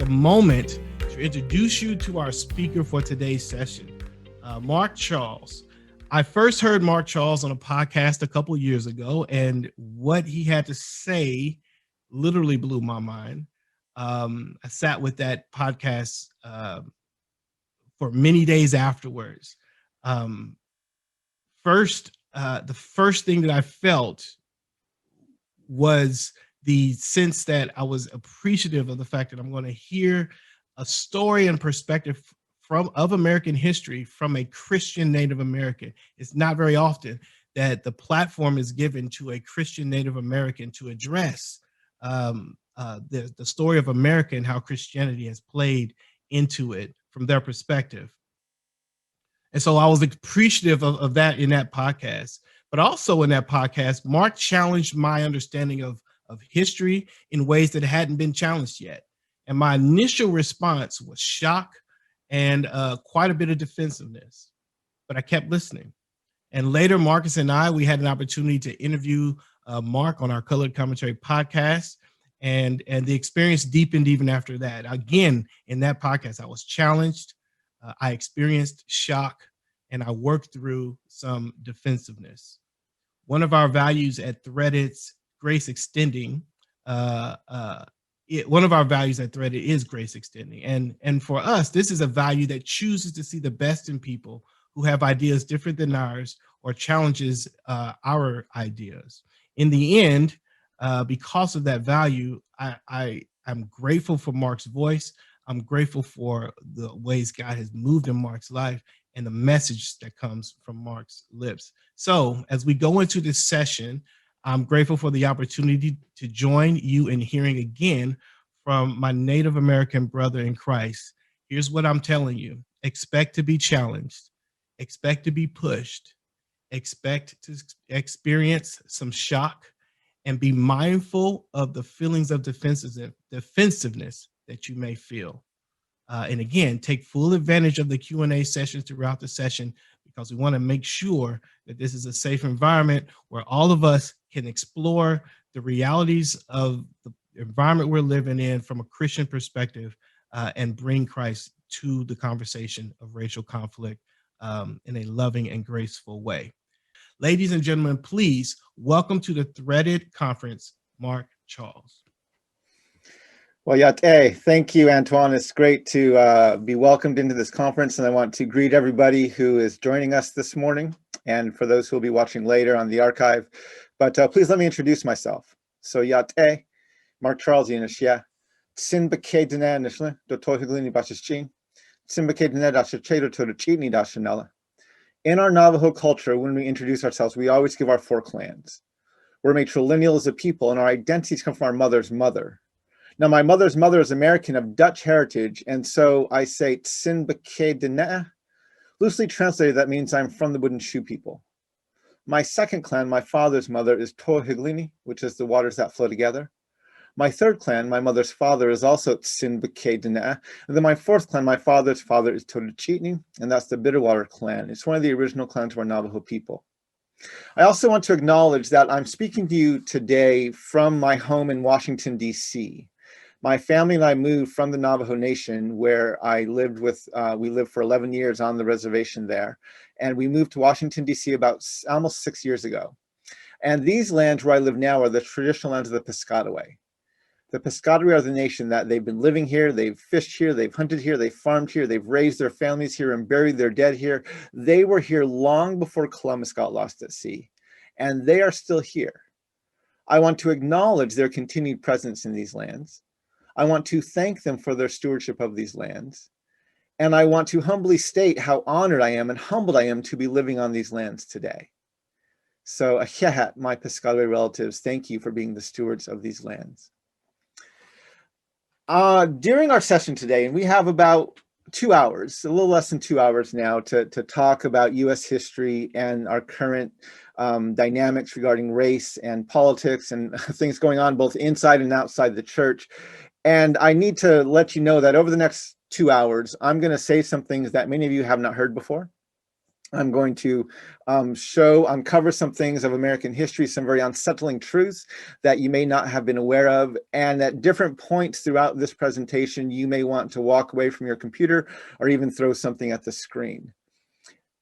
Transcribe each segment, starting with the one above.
a moment to introduce you to our speaker for today's session, Mark Charles. I first heard Mark Charles on a podcast a couple years ago, and what he had to say literally blew my mind. I sat with that podcast for many days afterwards. The first thing that I felt was the sense that I was appreciative of the fact that I'm going to hear a story and perspective of American history from a Christian Native American. It's not very often that the platform is given to a Christian Native American to address the story of America and how Christianity has played into it from their perspective. And so I was appreciative of that in that podcast. But also in that podcast, Mark challenged my understanding of history in ways that hadn't been challenged yet. And my initial response was shock and quite a bit of defensiveness. But I kept listening. And later, Marcus and we had an opportunity to interview Mark on our Colored Commentary podcast. And the experience deepened even after that. Again, in that podcast, I was challenged. I experienced shock, and I worked through some defensiveness. One of our values at Threaded's grace extending. One of our values at Threaded is grace extending, and for us, this is a value that chooses to see the best in people who have ideas different than ours or challenges our ideas. In the end, because of that value, I'm grateful for Mark's voice. I'm grateful for the ways God has moved in Mark's life and the message that comes from Mark's lips. So as we go into this session, I'm grateful for the opportunity to join you in hearing again from my Native American brother in Christ. Here's what I'm telling you. Expect to be challenged. Expect to be pushed. Expect to experience some shock, and be mindful of the feelings of defensiveness that you may feel. And again, take full advantage of the Q&A sessions throughout the session, because we want to make sure that this is a safe environment where all of us can explore the realities of the environment we're living in from a Christian perspective, and bring Christ to the conversation of racial conflict in a loving and graceful way. Ladies and gentlemen, please welcome to the Threaded Conference, Mark Charles. Well, Yate, thank you, Antwuan. It's great to be welcomed into this conference, and I want to greet everybody who is joining us this morning, and for those who will be watching later on the archive. But please let me introduce myself. So, Yate, Mark Charles, Yinashia, Tsinbake Dene Nishle, Dotohiglini Bashichin, Tsinbake Dene Dashachedo Todachini Dashanella. In our Navajo culture, when we introduce ourselves, we always give our 4 clans. We're matrilineal as a people, and our identities come from our mother's mother. Now, my mother's mother is American of Dutch heritage, and so I say Tsinbake Dene. Loosely translated, that means I'm from the wooden shoe people. My second clan, my father's mother, is Tohiglini, which is the waters that flow together. My third clan, my mother's father, is also Tsinbake Dene. And then my fourth clan, my father's father, is Todachitni, and that's the Bitterwater clan. It's one of the original clans of our Navajo people. I also want to acknowledge that I'm speaking to you today from my home in Washington, D.C. My family and I moved from the Navajo Nation, where I lived we lived for 11 years on the reservation there. And we moved to Washington, D.C. about almost 6 years ago. And these lands where I live now are the traditional lands of the Piscataway. The Piscataway are the nation that they've been living here, they've fished here, they've hunted here, they've farmed here, they've raised their families here and buried their dead here. They were here long before Columbus got lost at sea, and they are still here. I want to acknowledge their continued presence in these lands. I want to thank them for their stewardship of these lands. And I want to humbly state how honored I am and humbled I am to be living on these lands today. So, Ahehat, my Piscataway relatives, thank you for being the stewards of these lands. During our session today, and we have about 2 hours, a little less than 2 hours now, to talk about U.S. history and our current dynamics regarding race and politics and things going on both inside and outside the church. And I need to let you know that over the next 2 hours, I'm going to say some things that many of you have not heard before. I'm going to uncover some things of American history, some very unsettling truths that you may not have been aware of. And at different points throughout this presentation, you may want to walk away from your computer or even throw something at the screen.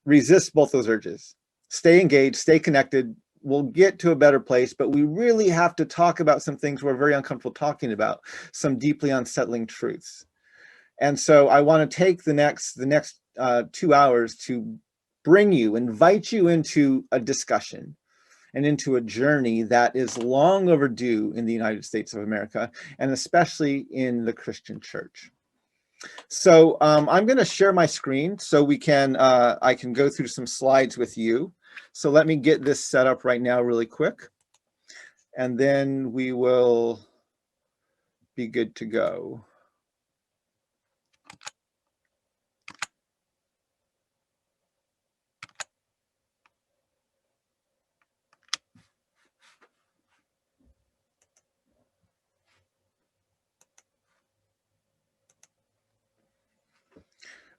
Resist both those urges. Stay engaged, stay connected. We'll get to a better place, but we really have to talk about some things we're very uncomfortable talking about, some deeply unsettling truths. And so I want to take the next 2 hours to invite you into a discussion and into a journey that is long overdue in the United States of America, and especially in the Christian church. So I'm going to share my screen so we can I can go through some slides with you. So let me get this set up right now really quick, and then we will be good to go.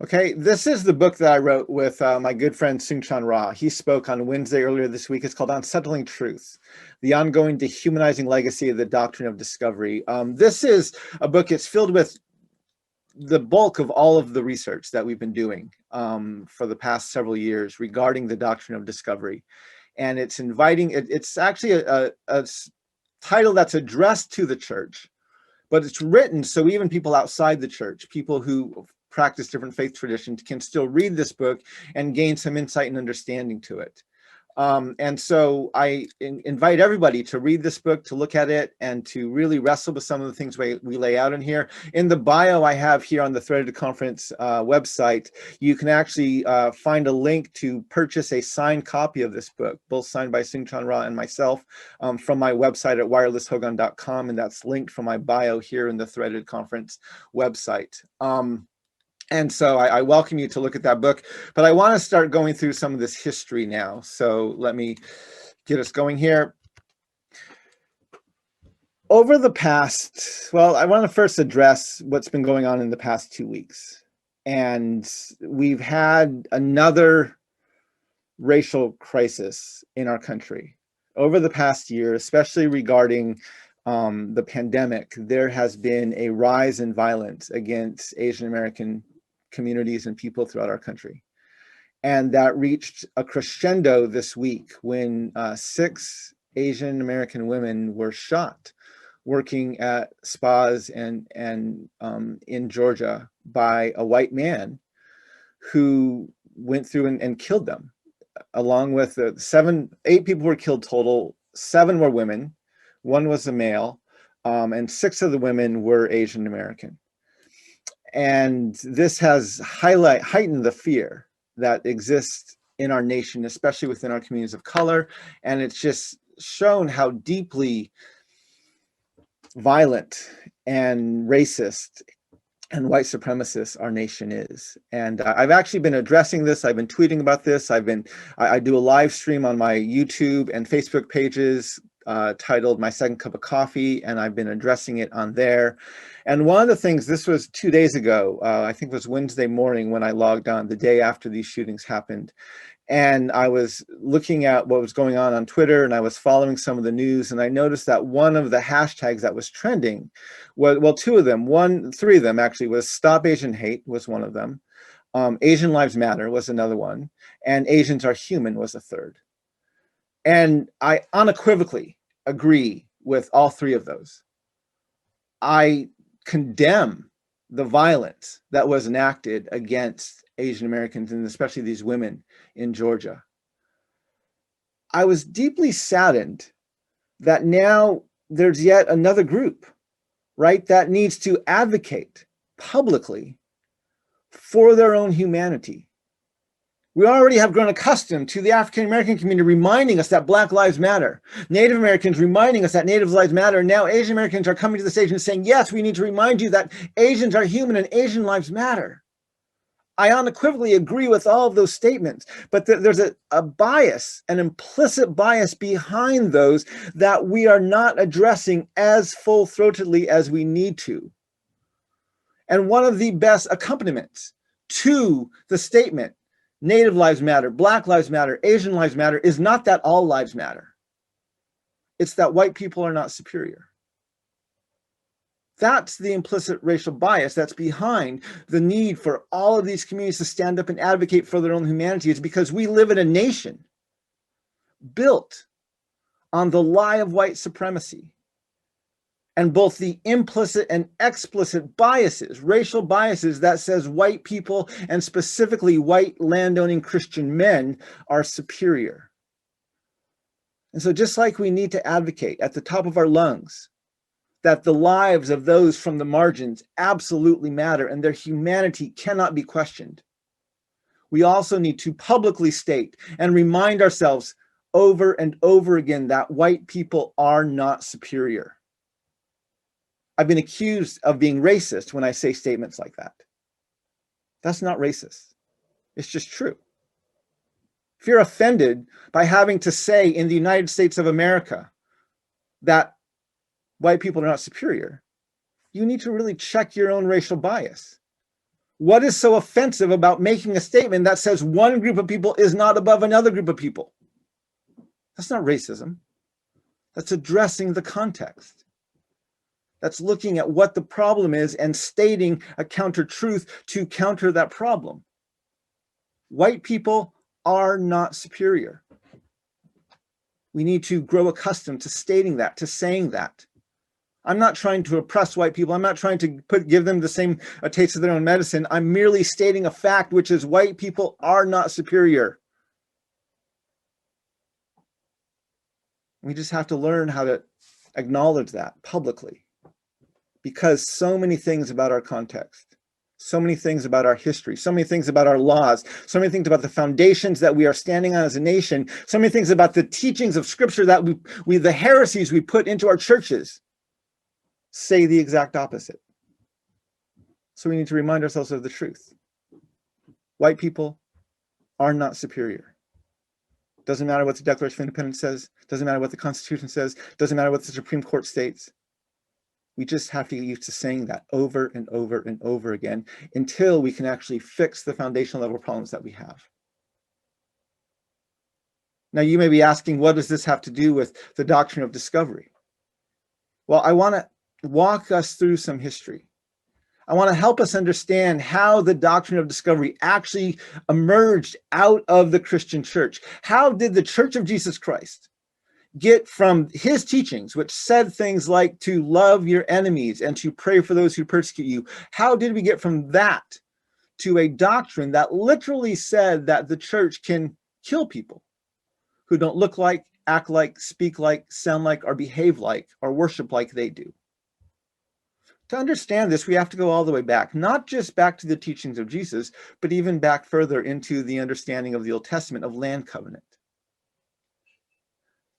Okay, this is the book that I wrote with my good friend Seung-Chan Rah. He spoke on Wednesday earlier this week. It's called Unsettling Truth, the ongoing dehumanizing legacy of the Doctrine of Discovery. This is a book, it's filled with the bulk of all of the research that we've been doing for the past several years regarding the Doctrine of Discovery. And it's it's actually a title that's addressed to the church, but it's written so even people outside the church, people who practice different faith traditions, can still read this book and gain some insight and understanding to it. And so I invite everybody to read this book, to look at it, and to really wrestle with some of the things we lay out in here. In the bio I have here on the Threaded Conference website, you can actually find a link to purchase a signed copy of this book, both signed by Seung-Chan Rah and myself, from my website at wirelesshogan.com, and that's linked from my bio here in the Threaded Conference website. And so I welcome you to look at that book, but I want to start going through some of this history now. So let me get us going here. Over the past, well, I want to first address what's been going on in the past 2 weeks. And we've had another racial crisis in our country. Over the past year, especially regarding the pandemic, there has been a rise in violence against Asian American communities and people throughout our country. And that reached a crescendo this week when 6 Asian American women were shot working at spas and in Georgia by a white man who went through and killed them. Along with 8 people were killed total, 7 were women, 1 was a male, and 6 of the women were Asian American. And this has heightened the fear that exists in our nation, especially within our communities of color. And it's just shown how deeply violent and racist and white supremacist our nation is. And I've actually been addressing this. I've been tweeting about this. I do a live stream on my YouTube and Facebook pages titled My Second Cup of Coffee, and I've been addressing it on there. And one of the things, this was 2 days ago, I think it was Wednesday morning when I logged on, the day after these shootings happened. And I was looking at what was going on Twitter, and I was following some of the news, and I noticed that one of the hashtags that was trending, well, 3 of them actually, was Stop Asian Hate was one of them. Asian Lives Matter was another one, and Asians Are Human was a third. And I unequivocally agree with all 3 of those. I condemn the violence that was enacted against Asian Americans, and especially these women in Georgia. I was deeply saddened that now there's yet another group, right, that needs to advocate publicly for their own humanity. We already have grown accustomed to the African American community reminding us that Black lives matter. Native Americans reminding us that Native lives matter. Now Asian Americans are coming to the stage and saying, yes, we need to remind you that Asians are human and Asian lives matter. I unequivocally agree with all of those statements, but there's a bias, an implicit bias behind those that we are not addressing as full-throatedly as we need to. And one of the best accompaniments to the statement Native lives matter, Black lives matter, Asian lives matter, is not that all lives matter. It's that white people are not superior. That's the implicit racial bias that's behind the need for all of these communities to stand up and advocate for their own humanity. It's because we live in a nation built on the lie of white supremacy and both the implicit and explicit biases, racial biases that says white people and specifically white landowning Christian men are superior. And so just like we need to advocate at the top of our lungs that the lives of those from the margins absolutely matter and their humanity cannot be questioned, we also need to publicly state and remind ourselves over and over again that white people are not superior. I've been accused of being racist when I say statements like that. That's not racist. It's just true. If you're offended by having to say in the United States of America that white people are not superior, you need to really check your own racial bias. What is so offensive about making a statement that says one group of people is not above another group of people? That's not racism. That's addressing the context. That's looking at what the problem is and stating a counter truth to counter that problem. White people are not superior. We need to grow accustomed to stating that, to saying that. I'm not trying to oppress white people. I'm not trying to give them the same taste of their own medicine. I'm merely stating a fact, which is white people are not superior. We just have to learn how to acknowledge that publicly, because so many things about our context, so many things about our history, so many things about our laws, so many things about the foundations that we are standing on as a nation, so many things about the teachings of Scripture that the heresies we put into our churches say the exact opposite. So we need to remind ourselves of the truth. White people are not superior. Doesn't matter what the Declaration of Independence says, doesn't matter what the Constitution says, doesn't matter what the Supreme Court states. We just have to get used to saying that over and over and over again until we can actually fix the foundational level problems that we have. Now, you may be asking, what does this have to do with the doctrine of discovery? Well, I want to walk us through some history. I want to help us understand how the doctrine of discovery actually emerged out of the Christian church. How did the Church of Jesus Christ get from his teachings, which said things like to love your enemies and to pray for those who persecute you? How did we get from that to a doctrine that literally said that the church can kill people who don't look like, act like, speak like, sound like, or behave like, or worship like they do? To understand this, we have to go all the way back, not just back to the teachings of Jesus, but even back further into the understanding of the Old Testament of land covenant.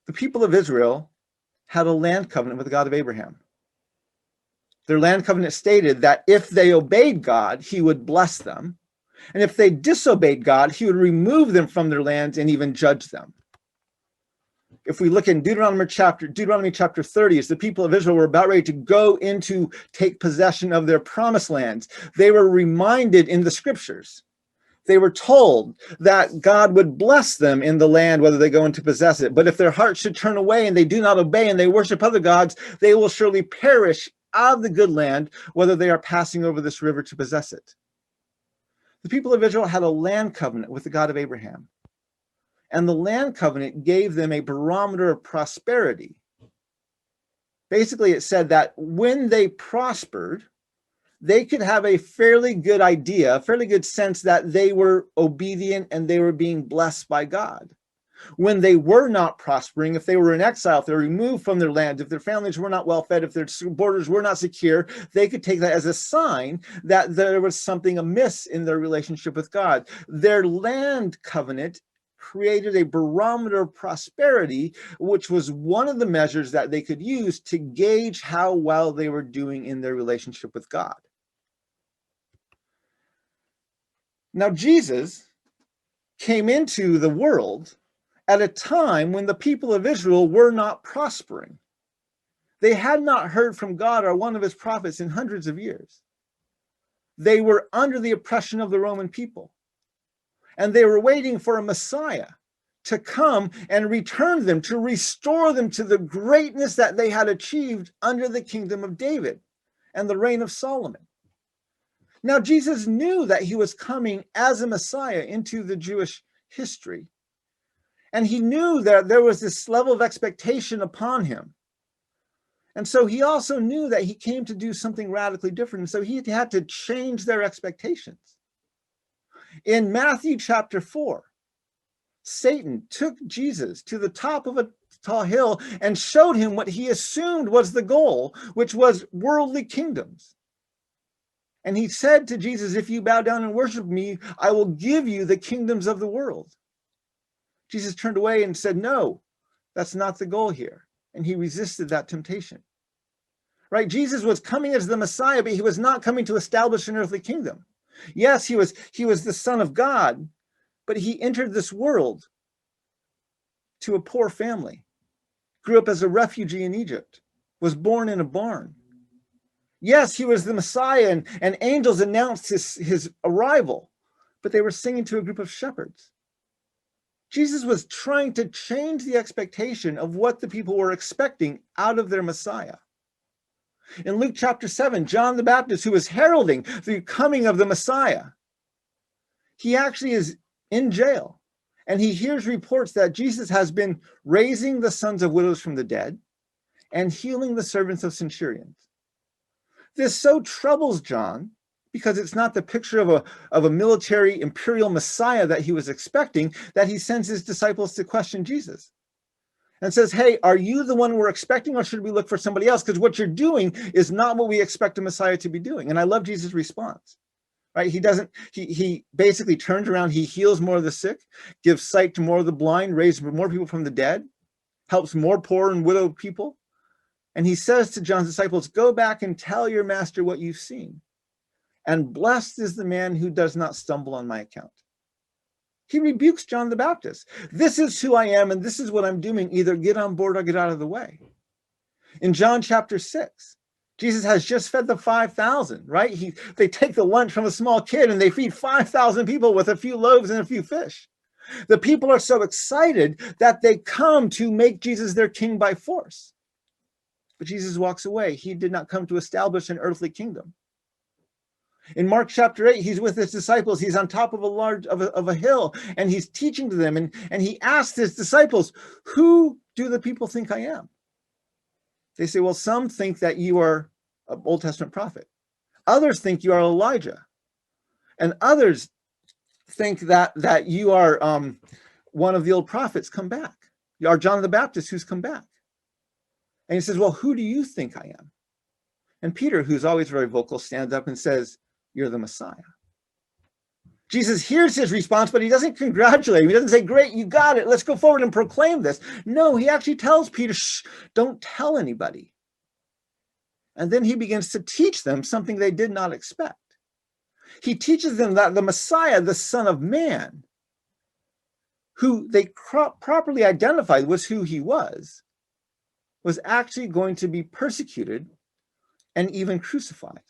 The people of Israel had a land covenant with the God of Abraham. Their land covenant stated that if they obeyed God, he would bless them. And if they disobeyed God, he would remove them from their lands and even judge them. If we look in Deuteronomy chapter 30, as the people of Israel were about ready to go into take possession of their promised lands, they were reminded in the scriptures. They were told that God would bless them in the land, whether they go in to possess it. But if their hearts should turn away and they do not obey and they worship other gods, they will surely perish out of the good land, whether they are passing over this river to possess it. The people of Israel had a land covenant with the God of Abraham. And the land covenant gave them a barometer of prosperity. Basically, it said that when they prospered, they could have a fairly good idea, a fairly good sense that they were obedient and they were being blessed by God. When they were not prospering, if they were in exile, if they were removed from their lands, if their families were not well fed, if their borders were not secure, they could take that as a sign that there was something amiss in their relationship with God. Their land covenant created a barometer of prosperity, which was one of the measures that they could use to gauge how well they were doing in their relationship with God. Now, Jesus came into the world at a time when the people of Israel were not prospering. They had not heard from God or one of his prophets in hundreds of years. They were under the oppression of the Roman people. And they were waiting for a Messiah to come and return them, to restore them to the greatness that they had achieved under the kingdom of David and the reign of Solomon. Now, Jesus knew that he was coming as a Messiah into the Jewish history. And he knew that there was this level of expectation upon him. And so he also knew that he came to do something radically different. And so he had to change their expectations. In Matthew chapter 4, Satan took Jesus to the top of a tall hill and showed him what he assumed was the goal, which was worldly kingdoms. And he said to Jesus, if you bow down and worship me, I will give you the kingdoms of the world. Jesus turned away and said, no, that's not the goal here. And he resisted that temptation. Right? Jesus was coming as the Messiah, but he was not coming to establish an earthly kingdom. Yes, he was the Son of God, but he entered this world to a poor family, grew up as a refugee in Egypt, was born in a barn. Yes, he was the Messiah, and angels announced his arrival, but they were singing to a group of shepherds. Jesus was trying to change the expectation of what the people were expecting out of their Messiah. In Luke chapter 7, John the Baptist, who was heralding the coming of the Messiah, he actually is in jail, and he hears reports that Jesus has been raising the sons of widows from the dead and healing the servants of centurions. This so troubles John because it's not the picture of a military imperial Messiah that he was expecting, that he sends his disciples to question Jesus and says, hey, are you the one we're expecting, or should we look for somebody else? Because what you're doing is not what we expect a Messiah to be doing. And I love Jesus' response, right? He basically turns around, he heals more of the sick, gives sight to more of the blind, raises more people from the dead, helps more poor and widowed people. And he says to John's disciples, go back and tell your master what you've seen. And blessed is the man who does not stumble on my account. He rebukes John the Baptist. This is who I am, and this is what I'm doing. Either get on board or get out of the way. In John chapter 6, Jesus has just fed the 5,000, right? They take the lunch from a small kid and they feed 5,000 people with a few loaves and a few fish. The people are so excited that they come to make Jesus their king by force. But Jesus walks away. He did not come to establish an earthly kingdom. In Mark chapter 8, he's with his disciples. He's on top of a hill, and he's teaching to them. And he asked his disciples, who do the people think I am? They say, well, some think that you are an Old Testament prophet. Others think you are Elijah. And others think that you are one of the old prophets come back. You are John the Baptist who's come back. And he says, well, who do you think I am? And Peter, who's always very vocal, stands up and says, you're the Messiah. Jesus hears his response, but he doesn't congratulate him. He doesn't say, great, you got it. Let's go forward and proclaim this. No, he actually tells Peter, shh, don't tell anybody. And then he begins to teach them something they did not expect. He teaches them that the Messiah, the Son of Man, who they properly identified was who he was actually going to be persecuted and even crucified.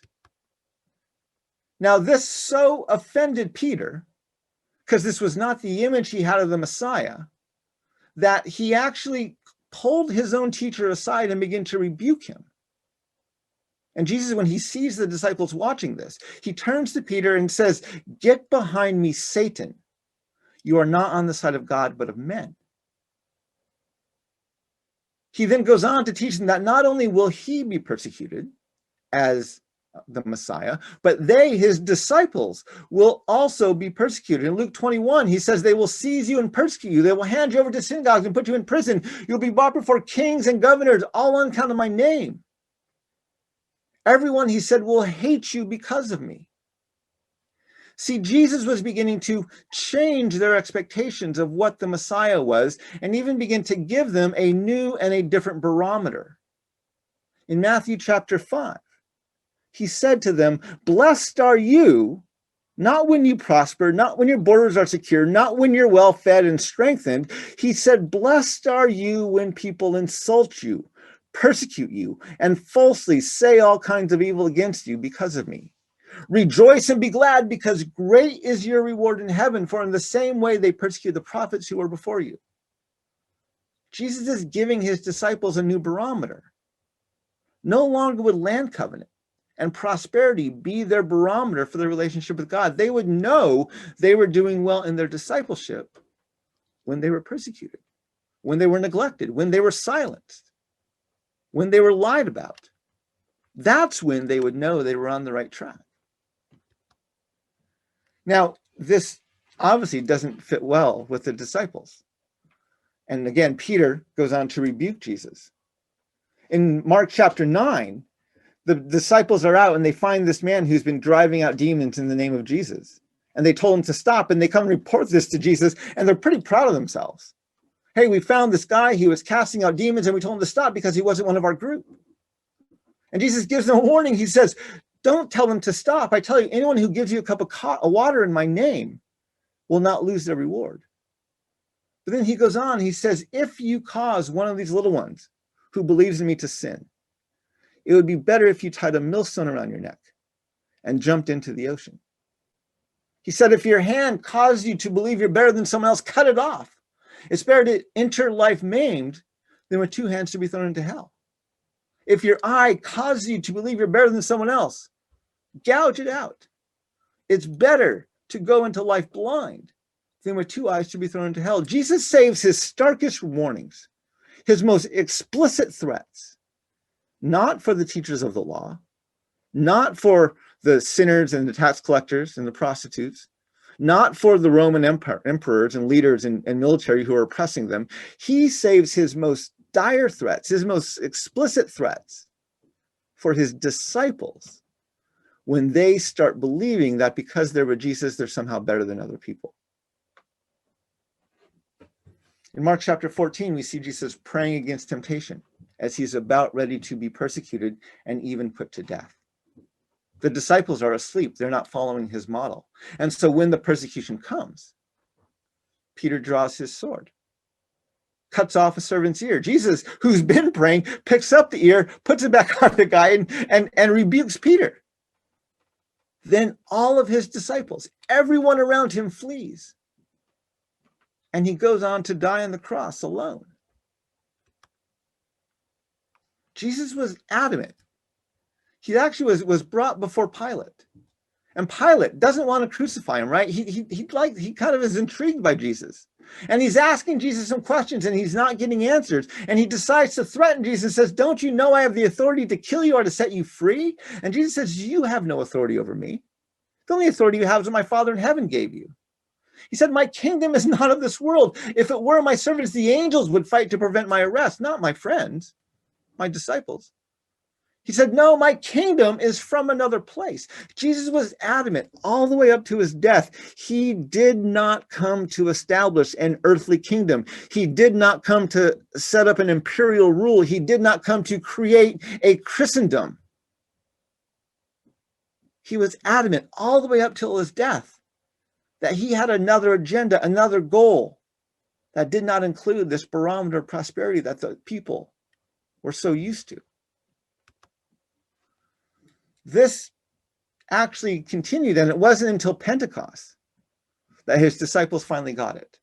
Now, this so offended Peter, because this was not the image he had of the Messiah, that he actually pulled his own teacher aside and began to rebuke him. And Jesus, when he sees the disciples watching this, he turns to Peter and says, get behind me, Satan. You are not on the side of God, but of men. He then goes on to teach them that not only will he be persecuted as the Messiah, but they, his disciples, will also be persecuted. In Luke 21, he says, they will seize you and persecute you. They will hand you over to synagogues and put you in prison. You'll be brought before kings and governors, all on account of my name. Everyone, he said, will hate you because of me. See, Jesus was beginning to change their expectations of what the Messiah was, and even begin to give them a new and a different barometer. In Matthew chapter 5, he said to them, blessed are you, not when you prosper, not when your borders are secure, not when you're well fed and strengthened. He said, blessed are you when people insult you, persecute you, and falsely say all kinds of evil against you because of me. Rejoice and be glad, because great is your reward in heaven, for in the same way they persecuted the prophets who were before you. Jesus is giving his disciples a new barometer. No longer would land covenant and prosperity be their barometer for their relationship with God. They would know they were doing well in their discipleship when they were persecuted, when they were neglected, when they were silenced, when they were lied about. That's when they would know they were on the right track. Now, this obviously doesn't fit well with the disciples. And again, Peter goes on to rebuke Jesus. In Mark chapter 9, the disciples are out and they find this man who's been driving out demons in the name of Jesus. And they told him to stop, and they come and report this to Jesus, and they're pretty proud of themselves. Hey, we found this guy, he was casting out demons, and we told him to stop because he wasn't one of our group. And Jesus gives them a warning. He says, don't tell them to stop. I tell you, anyone who gives you a cup of water in my name will not lose their reward. But then he goes on, he says, if you cause one of these little ones who believes in me to sin, it would be better if you tied a millstone around your neck and jumped into the ocean. He said, if your hand causes you to believe you're better than someone else, cut it off. It's better to enter life maimed than with two hands to be thrown into hell. If your eye causes you to believe you're better than someone else, gouge it out. It's better to go into life blind than with two eyes to be thrown into hell. Jesus saves his starkest warnings, his most explicit threats, not for the teachers of the law, not for the sinners and the tax collectors and the prostitutes, not for the Roman emperors and leaders and military who are oppressing them. He saves his most dire threats, his most explicit threats for his disciples when they start believing that because they're with Jesus, they're somehow better than other people. In Mark chapter 14, we see Jesus praying against temptation as he's about ready to be persecuted and even put to death. The disciples are asleep. They're not following his model. And so when the persecution comes, Peter draws his sword, cuts off a servant's ear. Jesus, who's been praying, picks up the ear, puts it back on the guy, and rebukes Peter. Then all of his disciples, everyone around him, flees. And he goes on to die on the cross alone. Jesus was adamant. He actually was brought before Pilate. And Pilate doesn't want to crucify him, right? He kind of is intrigued by Jesus. And he's asking Jesus some questions and he's not getting answers. And he decides to threaten Jesus and says, don't you know I have the authority to kill you or to set you free? And Jesus says, you have no authority over me. The only authority you have is what my Father in heaven gave you. He said, my kingdom is not of this world. If it were, my servants, the angels, would fight to prevent my arrest, not my friends, my disciples. He said, no, my kingdom is from another place. Jesus was adamant all the way up to his death. He did not come to establish an earthly kingdom. He did not come to set up an imperial rule. He did not come to create a Christendom. He was adamant all the way up till his death that he had another agenda, another goal that did not include this barometer of prosperity that the people were so used to. This actually continued, and it wasn't until Pentecost that his disciples finally got it.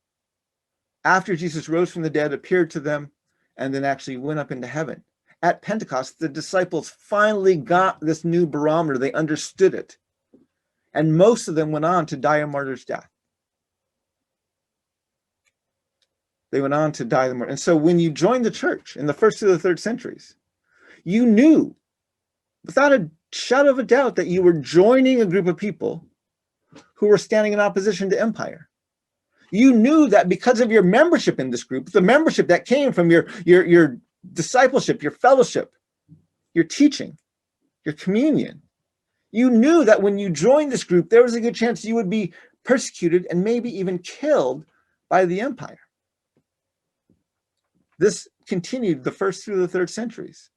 After Jesus rose from the dead, appeared to them, and then actually went up into heaven. At Pentecost, the disciples finally got this new barometer. They understood it. And most of them went on to die a martyr's death. They went on to die the martyr. And so when you joined the church in the first to the third centuries, you knew without a shadow of a doubt that you were joining a group of people who were standing in opposition to empire. You knew that because of your membership in this group, the membership that came from your discipleship, your fellowship, your teaching, your communion, you knew that when you joined this group, there was a good chance you would be persecuted and maybe even killed by the empire. This continued the first through the third centuries.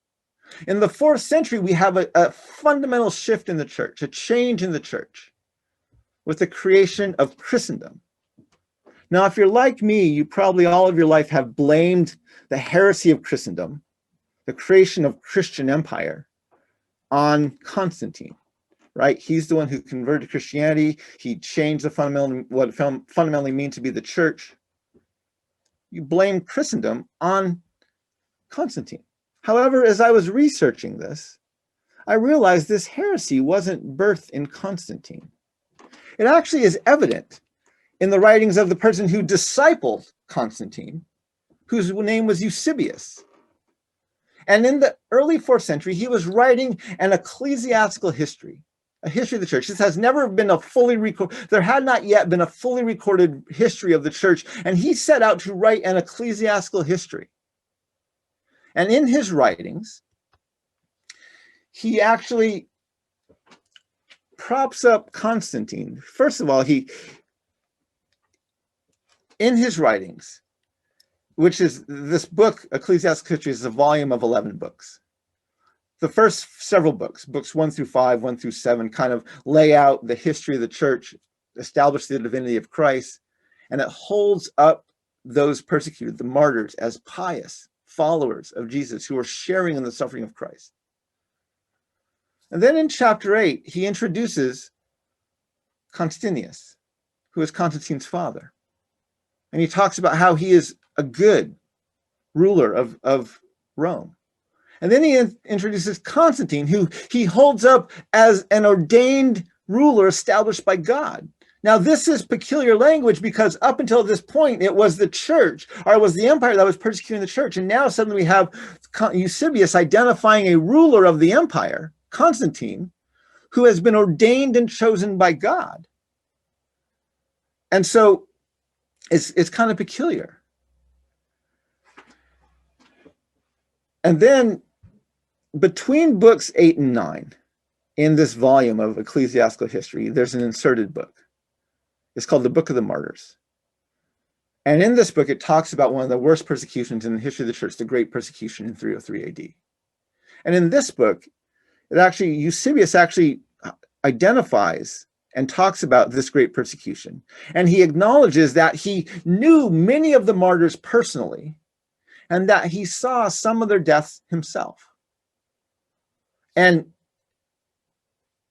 In the fourth century, we have a fundamental shift in the church, a change in the church with the creation of Christendom. Now, if you're like me, you probably all of your life have blamed the heresy of Christendom, the creation of Christian empire, on Constantine. right? He's the one who converted to Christianity. He changed what it fundamentally means to be the church. You blame Christendom on Constantine. However, as I was researching this, I realized this heresy wasn't birthed in Constantine. It actually is evident in the writings of the person who discipled Constantine, whose name was Eusebius. And in the early 4th century, he was writing an ecclesiastical history, a history of the church. This has never been there had not yet been a fully recorded history of the church, and he set out to write an ecclesiastical history. And in his writings, he actually props up Constantine. First of all, in his writings, which is this book, Ecclesiastical History, is a volume of 11 books. The first several books 1 through 5, 1 through 7, kind of lay out the history of the church, establish the divinity of Christ, and it holds up those persecuted, the martyrs, as pious followers of Jesus who are sharing in the suffering of Christ. And then in chapter 8, he introduces Constantinius, who is Constantine's father. And he talks about how he is a good ruler of Rome. And then he introduces Constantine, who he holds up as an ordained ruler established by God. Now, this is peculiar language because up until this point, it was the church, or it was the empire that was persecuting the church. And now suddenly we have Eusebius identifying a ruler of the empire, Constantine, who has been ordained and chosen by God. And so it's kind of peculiar. And then between books 8 and 9 in this volume of ecclesiastical history, there's an inserted book. It's called the Book of the Martyrs. And in this book, it talks about one of the worst persecutions in the history of the church, the Great Persecution in 303 AD. And in this book, Eusebius actually identifies and talks about this great persecution. And he acknowledges that he knew many of the martyrs personally, and that he saw some of their deaths himself. And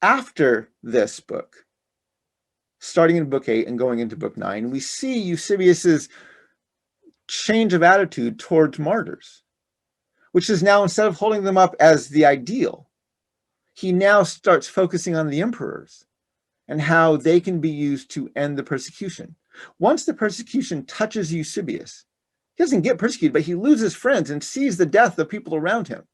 after this book, starting in book 8 and going into book 9, we see Eusebius's change of attitude towards martyrs, which is now, instead of holding them up as the ideal, he now starts focusing on the emperors and how they can be used to end the persecution. Once the persecution touches Eusebius, he doesn't get persecuted, but he loses friends and sees the death of people around him.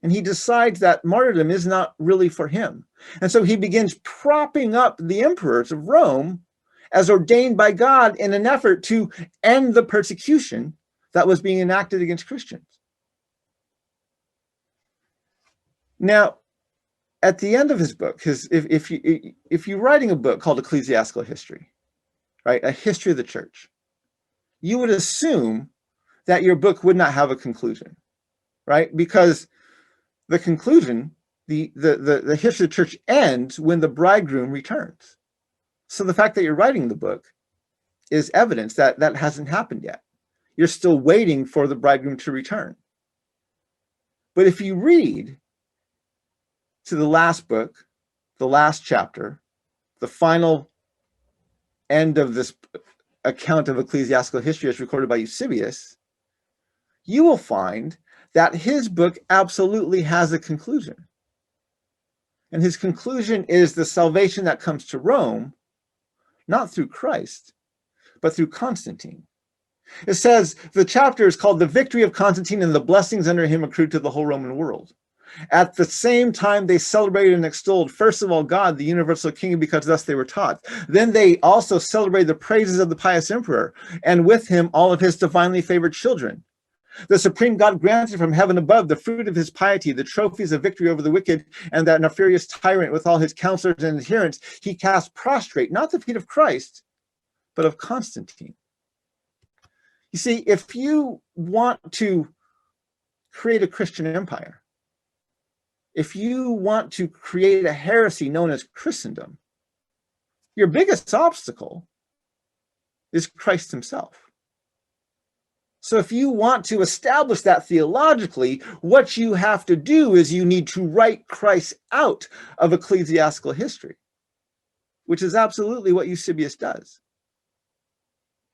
And he decides that martyrdom is not really for him. And so he begins propping up the emperors of Rome as ordained by God in an effort to end the persecution that was being enacted against Christians. Now, at the end of his book, if you're writing a book called Ecclesiastical History, right, a history of the church, you would assume that your book would not have a conclusion, right? Because the conclusion, the history of the church ends when the bridegroom returns. So the fact that you're writing the book is evidence that that hasn't happened yet. You're still waiting for the bridegroom to return. But if you read to the last book, the last chapter, the final end of this account of ecclesiastical history as recorded by Eusebius, you will find that his book absolutely has a conclusion. And his conclusion is the salvation that comes to Rome, not through Christ, but through Constantine. It says, the chapter is called The Victory of Constantine and the Blessings under him accrued to the whole Roman world. At the same time, they celebrated and extolled, first of all, God, the universal king, because thus they were taught. Then they also celebrated the praises of the pious emperor, and with him all of his divinely favored children. The supreme God granted from heaven above the fruit of his piety, the trophies of victory over the wicked, and that nefarious tyrant with all his counselors and adherents, he cast prostrate, not the feet of Christ, but of Constantine. You see, if you want to create a Christian empire, if you want to create a heresy known as Christendom, your biggest obstacle is Christ himself. So if you want to establish that theologically, what you have to do is you need to write Christ out of ecclesiastical history, which is absolutely what Eusebius does.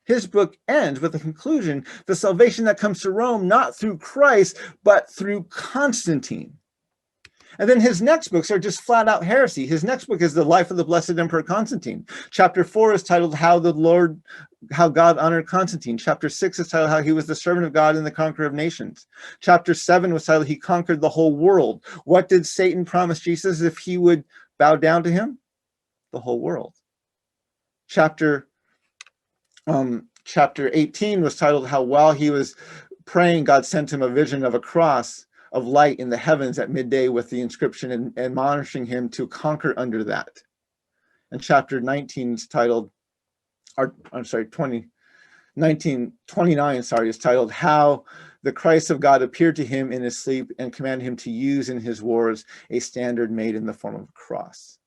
His book ends with the conclusion, the salvation that comes to Rome, not through Christ, but through Constantine. And then his next books are just flat out heresy. His next book is The Life of the Blessed Emperor Constantine. Chapter 4 is titled How God Honored Constantine. Chapter 6 is titled How He Was the Servant of God and the Conqueror of Nations. Chapter 7 was titled He Conquered the Whole World. What did Satan promise Jesus if he would bow down to him? The whole world. Chapter 18 was titled How While he was praying, God sent him a vision of a cross of light in the heavens at midday with the inscription and admonishing him to conquer under that. And chapter 19 is titled, or I'm sorry, 29 is titled How the Christ of God appeared to him in his sleep and commanded him to use in his wars a standard made in the form of a cross.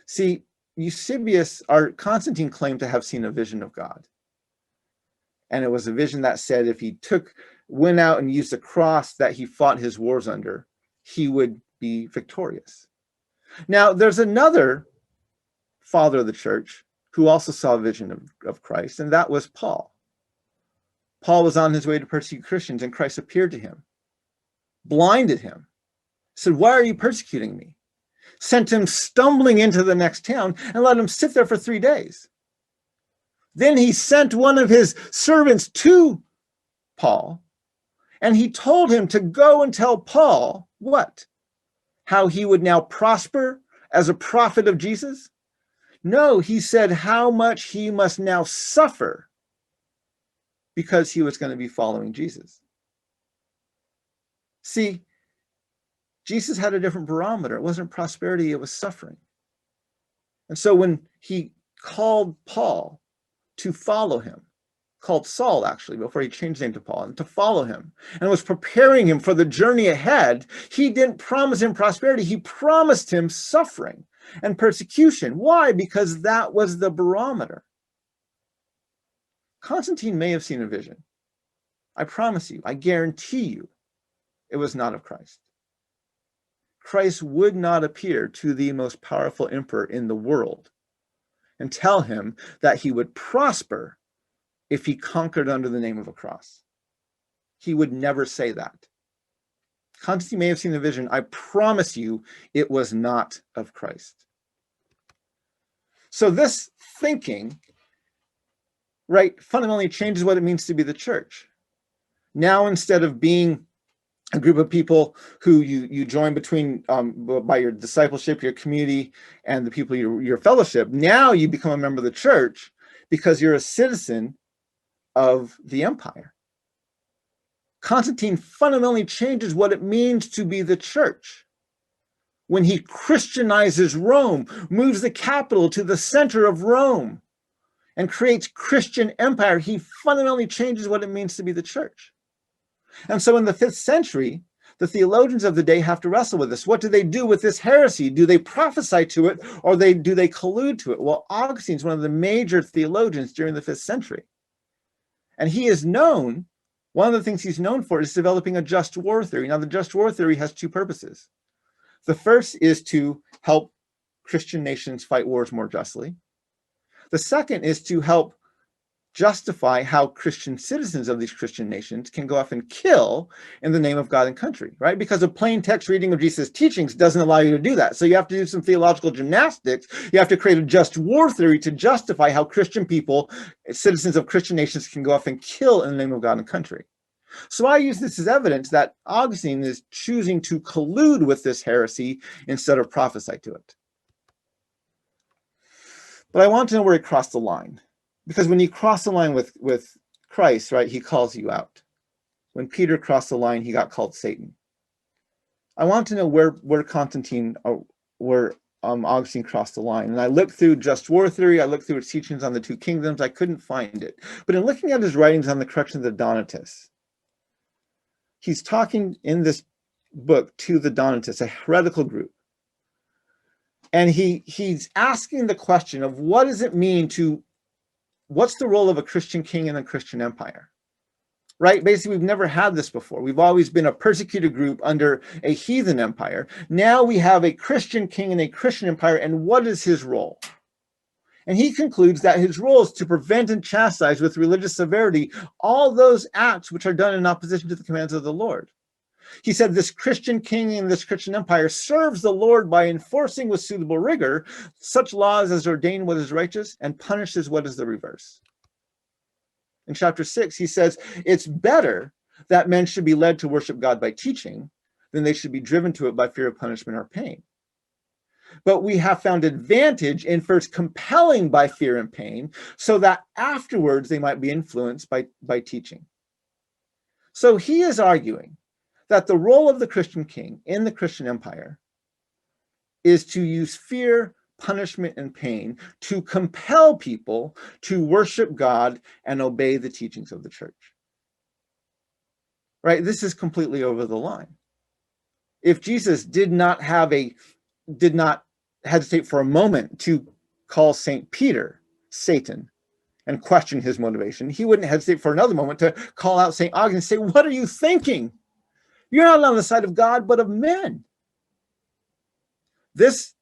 See, Eusebius, or Constantine, claimed to have seen a vision of God. And it was a vision that said if he went out and used a cross that he fought his wars under, he would be victorious. Now, there's another father of the church who also saw a vision of Christ, and that was Paul. Paul was on his way to persecute Christians, and Christ appeared to him, blinded him, said, "Why are you persecuting me?" Sent him stumbling into the next town and let him sit there for 3 days. Then he sent one of his servants to Paul, and he told him to go and tell Paul what? How he would now prosper as a prophet of Jesus? No, he said how much he must now suffer because he was going to be following Jesus. See, Jesus had a different barometer. It wasn't prosperity, it was suffering. And so when he called Paul to follow him, called Saul actually, before he changed his name to Paul, and to follow him, and was preparing him for the journey ahead, he didn't promise him prosperity, he promised him suffering and persecution. Why? Because that was the barometer. Constantine may have seen a vision. I promise you, I guarantee you, it was not of Christ. Christ would not appear to the most powerful emperor in the world and tell him that he would prosper if he conquered under the name of a cross. He would never say that. Constantine may have seen the vision. I promise you it was not of Christ. So this thinking, right, fundamentally changes what it means to be the church. Now, instead of being a group of people who you join between by your discipleship, your community, and the people your fellowship, now you become a member of the church because you're a citizen of the empire. Constantine fundamentally changes what it means to be the church. When he Christianizes Rome, moves the capital to the center of Rome, and creates Christian empire, he fundamentally changes what it means to be the church. And so in the 5th century, the theologians of the day have to wrestle with this. What do they do with this heresy? Do they prophesy to it, or do they collude to it? Well, Augustine's one of the major theologians during the 5th century. And he is known, one of the things he's known for is developing a just war theory. Now, the just war theory has 2 purposes. The first is to help Christian nations fight wars more justly. The second is to help justify how Christian citizens of these Christian nations can go off and kill in the name of God and country, right? Because a plain text reading of Jesus' teachings doesn't allow you to do that. So you have to do some theological gymnastics. You have to create a just war theory to justify how Christian people, citizens of Christian nations, can go off and kill in the name of God and country. So I use this as evidence that Augustine is choosing to collude with this heresy instead of prophesy to it. But I want to know where he crossed the line. Because when you cross the line with Christ, right, he calls you out. When Peter crossed the line, he got called Satan. I want to know where Constantine, where Augustine crossed the line. And I looked through just war theory. I looked through his teachings on the 2 kingdoms. I couldn't find it. But in looking at his writings on the correction of the Donatists, he's talking in this book to the Donatists, a heretical group. And he's asking the question of what does it mean to, what's the role of a Christian king in a Christian empire? right? Basically, we've never had this before. We've always been a persecuted group under a heathen empire. Now we have a Christian king and a Christian empire, and what is his role? And he concludes that his role is to prevent and chastise with religious severity all those acts which are done in opposition to the commands of the Lord. He said this Christian king and this Christian empire serves the Lord by enforcing with suitable rigor such laws as ordain what is righteous and punishes what is the reverse. In chapter 6, he says, it's better that men should be led to worship God by teaching than they should be driven to it by fear of punishment or pain. But we have found advantage in first compelling by fear and pain so that afterwards they might be influenced by teaching. So he is arguing that the role of the Christian king in the Christian empire is to use fear, punishment, and pain to compel people to worship God and obey the teachings of the church. Right? This is completely over the line. If Jesus did not hesitate for a moment to call St. Peter Satan and question his motivation, he wouldn't hesitate for another moment to call out St. Augustine and say, what are you thinking? You're not on the side of God, but of men. This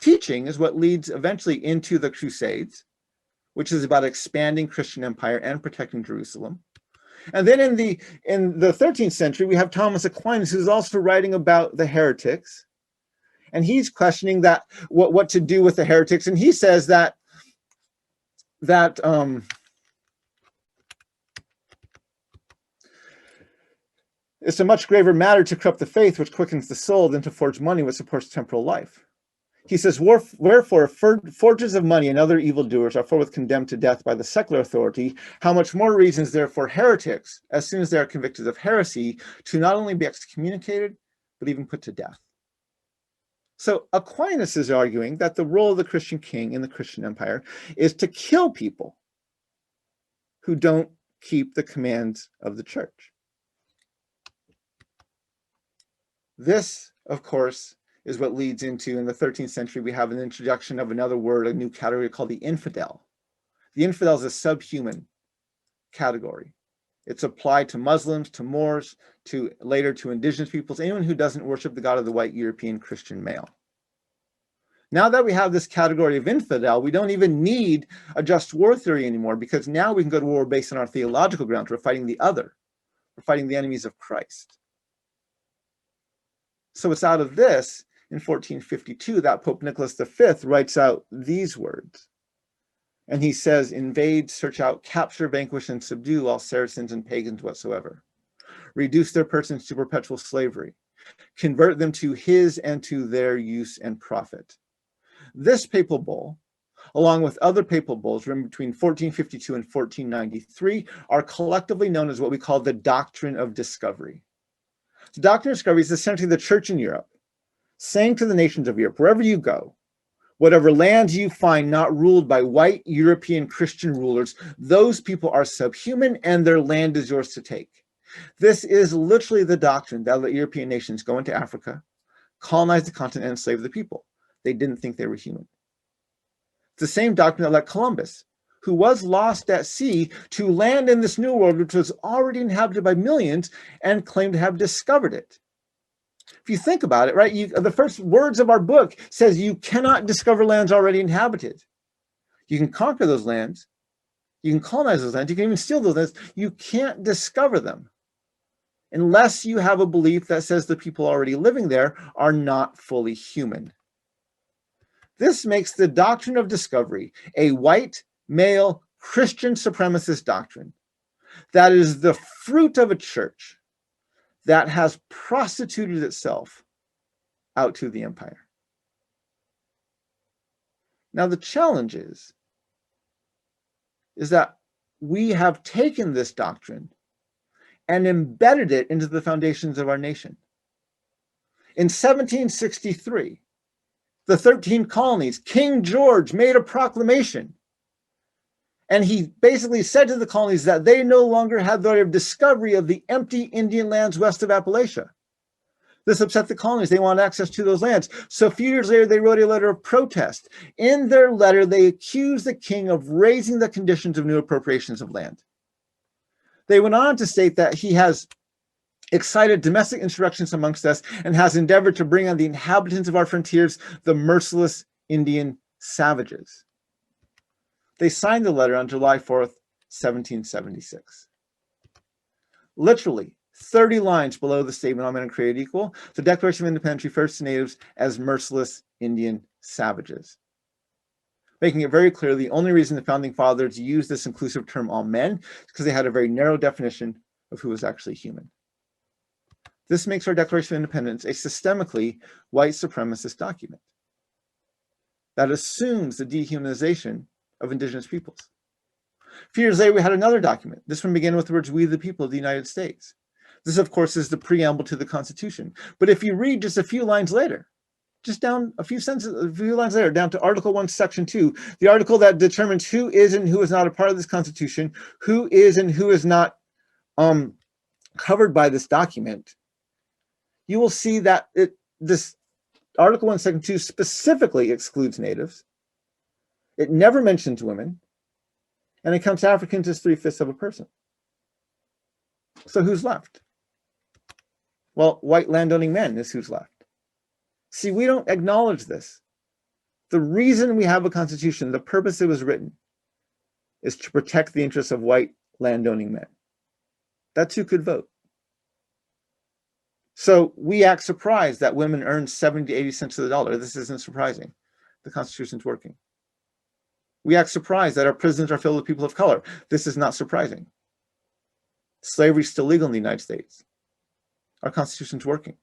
teaching is what leads eventually into the Crusades, which is about expanding Christian empire and protecting Jerusalem. And then in the 13th century, we have Thomas Aquinas, who's also writing about the heretics. And he's questioning that what to do with the heretics. And he says that it's a much graver matter to corrupt the faith which quickens the soul than to forge money which supports temporal life. He says, wherefore, forgers of money and other evildoers are forthwith condemned to death by the secular authority. How much more reasons therefore heretics, as soon as they are convicted of heresy, to not only be excommunicated, but even put to death. So Aquinas is arguing that the role of the Christian king in the Christian empire is to kill people who don't keep the commands of the church. This, of course, is what leads into, in the 13th century, we have an introduction of another word, a new category called the infidel. The infidel is a subhuman category. It's applied to Muslims, to Moors, later to indigenous peoples, anyone who doesn't worship the God of the white European Christian male. Now that we have this category of infidel, we don't even need a just war theory anymore, because now we can go to war based on our theological grounds. We're fighting the other. We're fighting the enemies of Christ. So it's out of this, in 1452, that Pope Nicholas V writes out these words. And he says, invade, search out, capture, vanquish, and subdue all Saracens and pagans whatsoever. Reduce their persons to perpetual slavery. Convert them to his and to their use and profit. This papal bull, along with other papal bulls written between 1452 and 1493, are collectively known as what we call the Doctrine of Discovery. The Doctrine of Discovery is essentially the church in Europe saying to the nations of Europe, wherever you go, whatever lands you find not ruled by white European Christian rulers, those people are subhuman and their land is yours to take. This is literally the doctrine that let European nations go into Africa, colonize the continent, and enslave the people. They didn't think they were human. It's the same doctrine that let Columbus, who was lost at sea, to land in this new world, which was already inhabited by millions, and claimed to have discovered it. If you think about it, right, the first words of our book says you cannot discover lands already inhabited. You can conquer those lands. You can colonize those lands. You can even steal those lands. You can't discover them unless you have a belief that says the people already living there are not fully human. This makes the Doctrine of Discovery a white, male, Christian supremacist doctrine that is the fruit of a church that has prostituted itself out to the empire. Now, the challenge is that we have taken this doctrine and embedded it into the foundations of our nation. In 1763, the 13 colonies, King George made a proclamation. And he basically said to the colonies that they no longer had the right of discovery of the empty Indian lands west of Appalachia. This upset the colonies. They wanted access to those lands. So a few years later, they wrote a letter of protest. In their letter, they accused the king of raising the conditions of new appropriations of land. They went on to state that he has excited domestic insurrections amongst us and has endeavored to bring on the inhabitants of our frontiers the merciless Indian savages. They signed the letter on July 4th, 1776. Literally 30 lines below the statement, all men are created equal, the Declaration of Independence refers to natives as merciless Indian savages, making it very clear the only reason the founding fathers used this inclusive term all men is because they had a very narrow definition of who was actually human. This makes our Declaration of Independence a systemically white supremacist document that assumes the dehumanization of indigenous peoples. A few years later, we had another document. This one began with the words, "We the people of the United States." This, of course, is the preamble to the Constitution. But if you read just a few lines later, just down a few lines later, down to Article 1, Section 2, the article that determines who is and who is not a part of this Constitution, who is and who is not covered by this document, you will see that this Article 1, Section 2 specifically excludes natives. It never mentions women, and it counts Africans as 3/5 of a person. So who's left? Well, white landowning men is who's left. See, we don't acknowledge this. The reason we have a constitution, the purpose it was written, is to protect the interests of white landowning men. That's who could vote. So we act surprised that women earn 70 to 80 cents to the dollar. This isn't surprising. The Constitution's working. We act surprised that our prisons are filled with people of color. This is not surprising. Slavery is still legal in the United States. Our Constitution's working.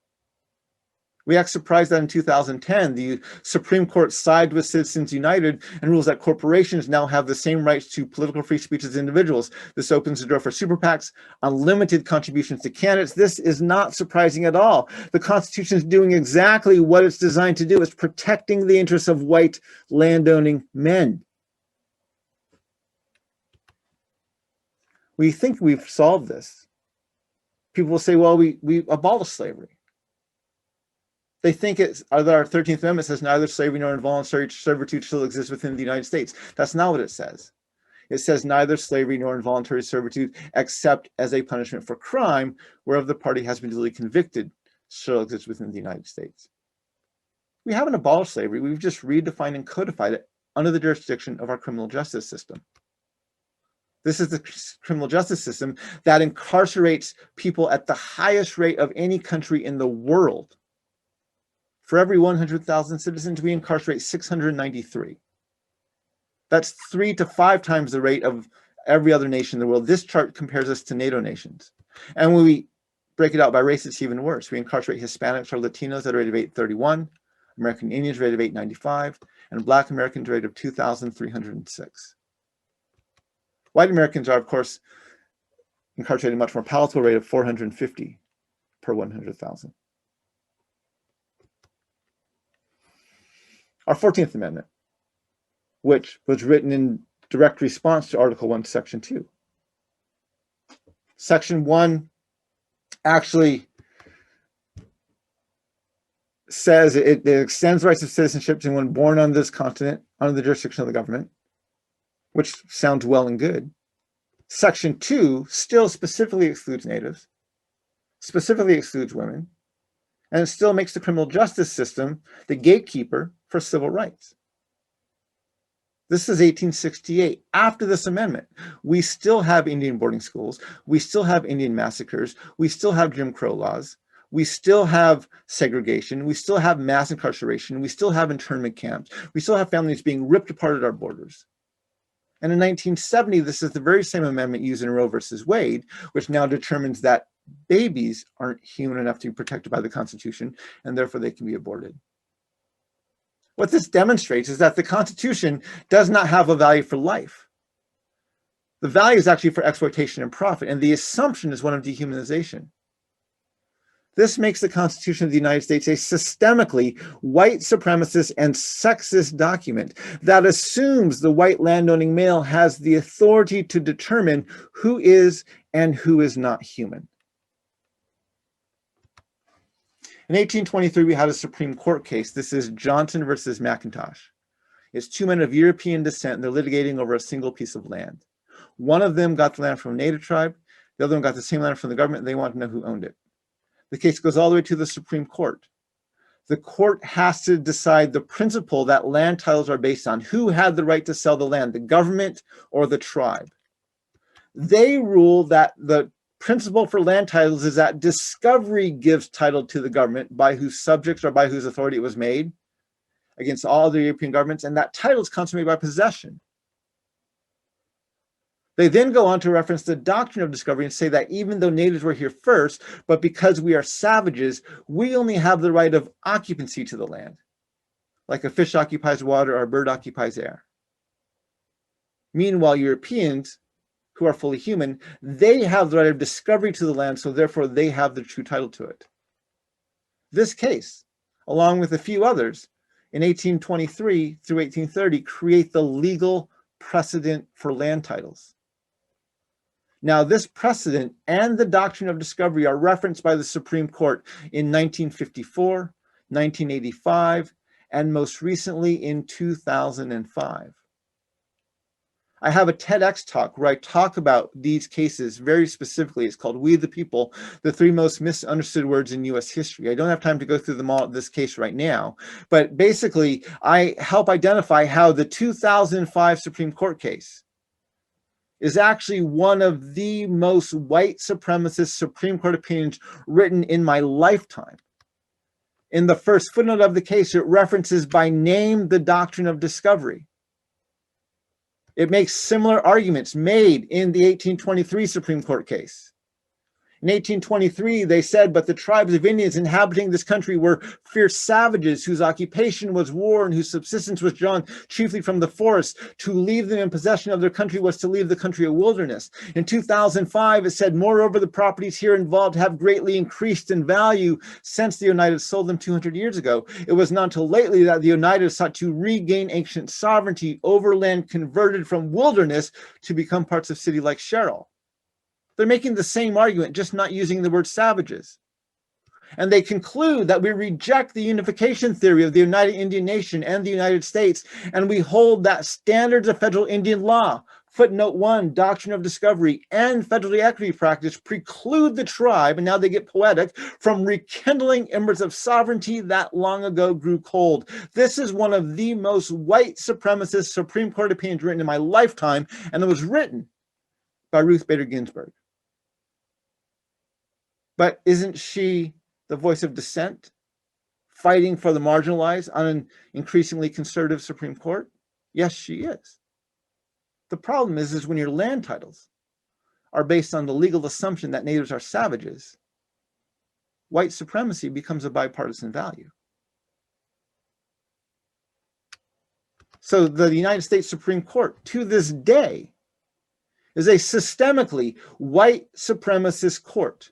We act surprised that in 2010, the Supreme Court sided with Citizens United and rules that corporations now have the same rights to political free speech as individuals. This opens the door for super PACs, unlimited contributions to candidates. This is not surprising at all. The Constitution is doing exactly what it's designed to do. It's protecting the interests of white landowning men. We think we've solved this. People will say, well, we abolished slavery. They think our 13th Amendment says neither slavery nor involuntary servitude shall exist within the United States. That's not what it says. It says neither slavery nor involuntary servitude except as a punishment for crime whereof the party has been duly convicted shall exist within the United States. We haven't abolished slavery. We've just redefined and codified it under the jurisdiction of our criminal justice system. This is the criminal justice system that incarcerates people at the highest rate of any country in the world. For every 100,000 citizens, we incarcerate 693. That's 3 to 5 times the rate of every other nation in the world. This chart compares us to NATO nations. And when we break it out by race, it's even worse. We incarcerate Hispanics or Latinos at a rate of 831, American Indians at a rate of 895, and Black Americans at a rate of 2,306. White Americans are, of course, incarcerated at a much more palatable rate of 450 per 100,000. Our 14th Amendment, which was written in direct response to Article 1, Section 2. Section 1 actually says it extends rights of citizenship to anyone born on this continent under the jurisdiction of the government, which sounds well and good. Section 2 still specifically excludes natives, specifically excludes women, and it still makes the criminal justice system the gatekeeper for civil rights. This is 1868. After this amendment, we still have Indian boarding schools. We still have Indian massacres. We still have Jim Crow laws. We still have segregation. We still have mass incarceration. We still have internment camps. We still have families being ripped apart at our borders. And in 1970, this is the very same amendment used in Roe versus Wade, which now determines that babies aren't human enough to be protected by the Constitution, and therefore they can be aborted. What this demonstrates is that the Constitution does not have a value for life. The value is actually for exploitation and profit, and the assumption is one of dehumanization. This makes the Constitution of the United States a systemically white supremacist and sexist document that assumes the white landowning male has the authority to determine who is and who is not human. In 1823, we had a Supreme Court case. This is Johnson versus McIntosh. It's 2 men of European descent, and they're litigating over a single piece of land. One of them got the land from a native tribe. The other one got the same land from the government, and they want to know who owned it. The case goes all the way to the Supreme Court. The court has to decide the principle that land titles are based on. Who had the right to sell the land, the government or the tribe? They rule that the principle for land titles is that discovery gives title to the government by whose subjects or by whose authority it was made against all other European governments, and that title is consummated by possession. They then go on to reference the Doctrine of Discovery and say that even though natives were here first, but because we are savages, we only have the right of occupancy to the land, like a fish occupies water or a bird occupies air. Meanwhile, Europeans, who are fully human, they have the right of discovery to the land, so therefore they have the true title to it. This case, along with a few others, in 1823 through 1830, create the legal precedent for land titles. Now, this precedent and the Doctrine of Discovery are referenced by the Supreme Court in 1954, 1985, and most recently in 2005. I have a TEDx talk where I talk about these cases very specifically. It's called We the People, the 3 most misunderstood words in US history. I don't have time to go through them all, this case right now, but basically I help identify how the 2005 Supreme Court case is actually one of the most white supremacist Supreme Court opinions written in my lifetime. In the first footnote of the case, it references by name the Doctrine of Discovery. It makes similar arguments made in the 1823 Supreme Court case. In 1823, they said, but the tribes of Indians inhabiting this country were fierce savages whose occupation was war and whose subsistence was drawn chiefly from the forest. To leave them in possession of their country was to leave the country a wilderness. In 2005, it said, moreover, the properties here involved have greatly increased in value since the Oneida sold them 200 years ago. It was not until lately that the Oneida sought to regain ancient sovereignty over land converted from wilderness to become parts of city like Sherrill. They're making the same argument, just not using the word savages. And they conclude that we reject the unification theory of the United Indian Nation and the United States, and we hold that standards of federal Indian law, footnote 1, Doctrine of Discovery, and federal equity practice preclude the tribe, and now they get poetic, from rekindling embers of sovereignty that long ago grew cold. This is one of the most white supremacist Supreme Court opinions written in my lifetime, and it was written by Ruth Bader Ginsburg. But isn't she the voice of dissent, fighting for the marginalized on an increasingly conservative Supreme Court? Yes, she is. The problem is when your land titles are based on the legal assumption that natives are savages, white supremacy becomes a bipartisan value. So the United States Supreme Court, to this day, is a systemically white supremacist court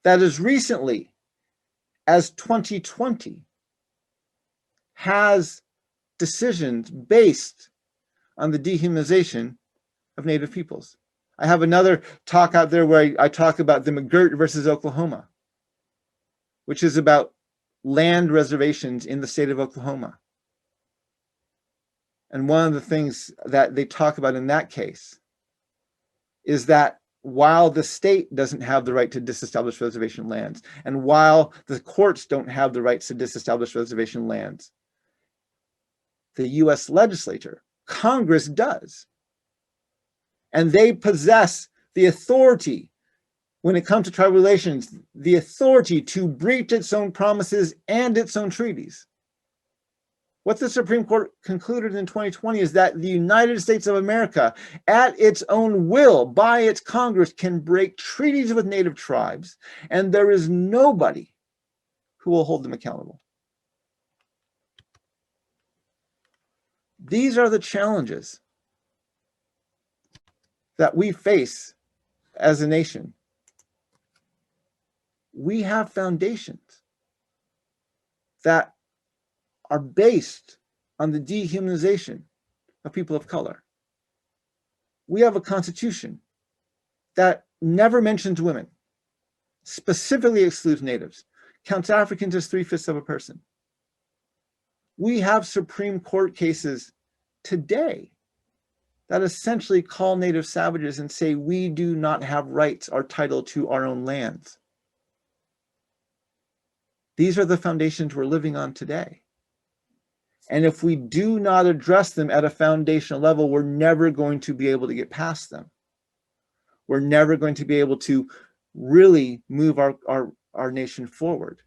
that as recently as 2020 has decisions based on the dehumanization of Native peoples. I have another talk out there where I talk about the McGirt versus Oklahoma, which is about land reservations in the state of Oklahoma. And one of the things that they talk about in that case is that while the state doesn't have the right to disestablish reservation lands, and while the courts don't have the rights to disestablish reservation lands, the US legislature, Congress does. And they possess the authority, when it comes to tribal relations, the authority to breach its own promises and its own treaties. What the Supreme Court concluded in 2020 is that the United States of America, at its own will, by its Congress, can break treaties with Native tribes, and there is nobody who will hold them accountable. These are the challenges that we face as a nation. We have foundations that are based on the dehumanization of people of color. We have a constitution that never mentions women, specifically excludes natives, counts Africans as 3/5 of a person. We have Supreme Court cases today that essentially call native savages and say, we do not have rights or title to our own lands. These are the foundations we're living on today. And if we do not address them at a foundational level, we're never going to be able to get past them. We're never going to be able to really move our nation forward.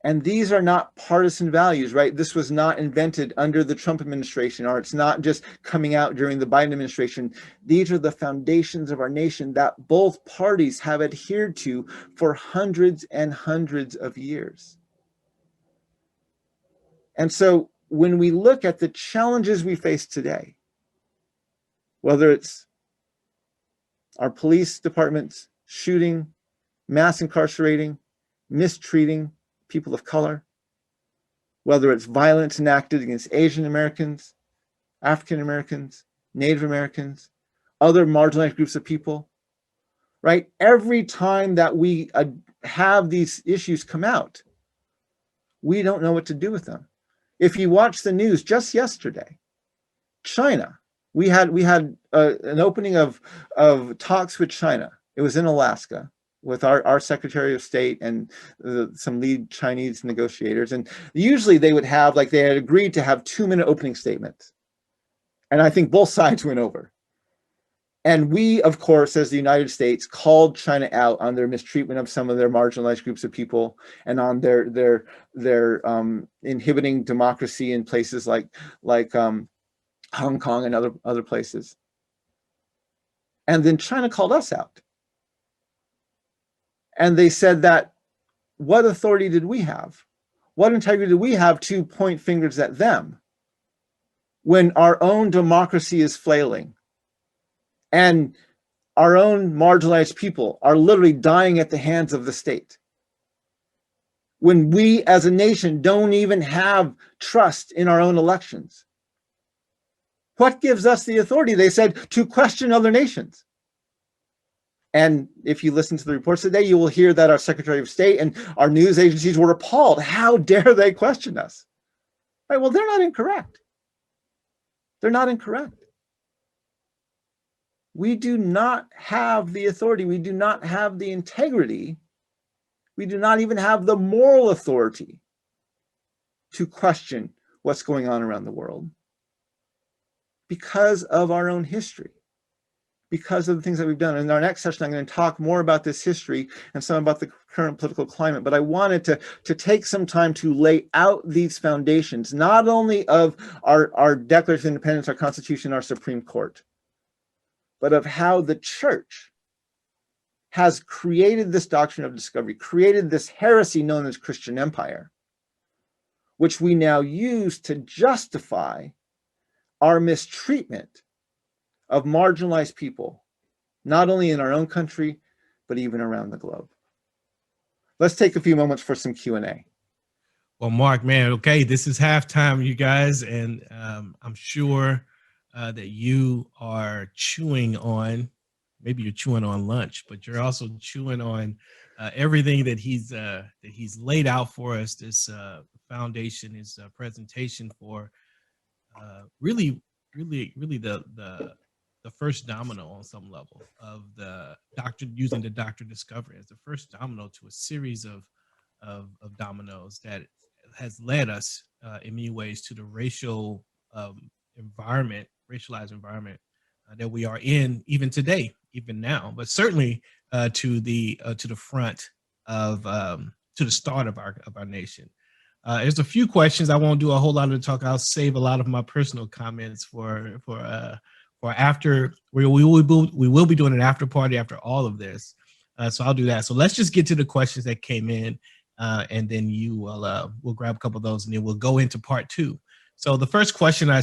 And these are not partisan values, right? This was not invented under the Trump administration, or it's not just coming out during the Biden administration. These are the foundations of our nation that both parties have adhered to for hundreds and hundreds of years. And so when we look at the challenges we face today, whether it's our police departments shooting, mass incarcerating, mistreating people of color, whether it's violence enacted against Asian Americans, African Americans, Native Americans, other marginalized groups of people, right? Every time that we have these issues come out, we don't know what to do with them. If you watch the news just yesterday, China, we had an opening of talks with China. It was in Alaska with our Secretary of State and some lead Chinese negotiators. And usually they would have, like, they had agreed to have 2-minute opening statements. And I think both sides went over. And we, of course, as the United States, called China out on their mistreatment of some of their marginalized groups of people and on their inhibiting democracy in places like Hong Kong and other places. And then China called us out. And they said that, what authority did we have? What integrity did we have to point fingers at them when our own democracy is flailing and our own marginalized people are literally dying at the hands of the state? When we as a nation don't even have trust in our own elections? What gives us the authority, they said, to question other nations? And if you listen to the reports today, you will hear that our Secretary of State and our news agencies were appalled. How dare they question us? Right? Well, they're not incorrect. They're not incorrect. We do not have the authority. We do not have the integrity. We do not even have the moral authority to question what's going on around the world because of our own history, because of the things that we've done. In our next session, I'm going to talk more about this history and some about the current political climate, but I wanted to take some time to lay out these foundations, not only of our Declaration of Independence, our Constitution, our Supreme Court, but of how the church has created this doctrine of discovery, created this heresy known as Christian empire, which we now use to justify our mistreatment of marginalized people, not only in our own country, but even around the globe. Let's take a few moments for some Q&A. Well, Mark, man, okay, this is halftime, you guys, and I'm sure that you are chewing on, maybe you're chewing on lunch, but you're also chewing on everything that he's laid out for us, this foundation, his presentation for really the first domino on some level of the doctrine, using the Doctrine of Discovery as the first domino to a series of dominoes that has led us in many ways to the racial environment, racialized environment that we are in even today, even now, but certainly to the front of to the start of our nation. There's a few questions. I won't do a whole lot of talk. I'll save a lot of my personal comments for after. We will be doing an after party after all of this, so I'll do that. So let's just get to the questions that came in, and then we'll grab a couple of those, and then we'll go into part 2. So the first question I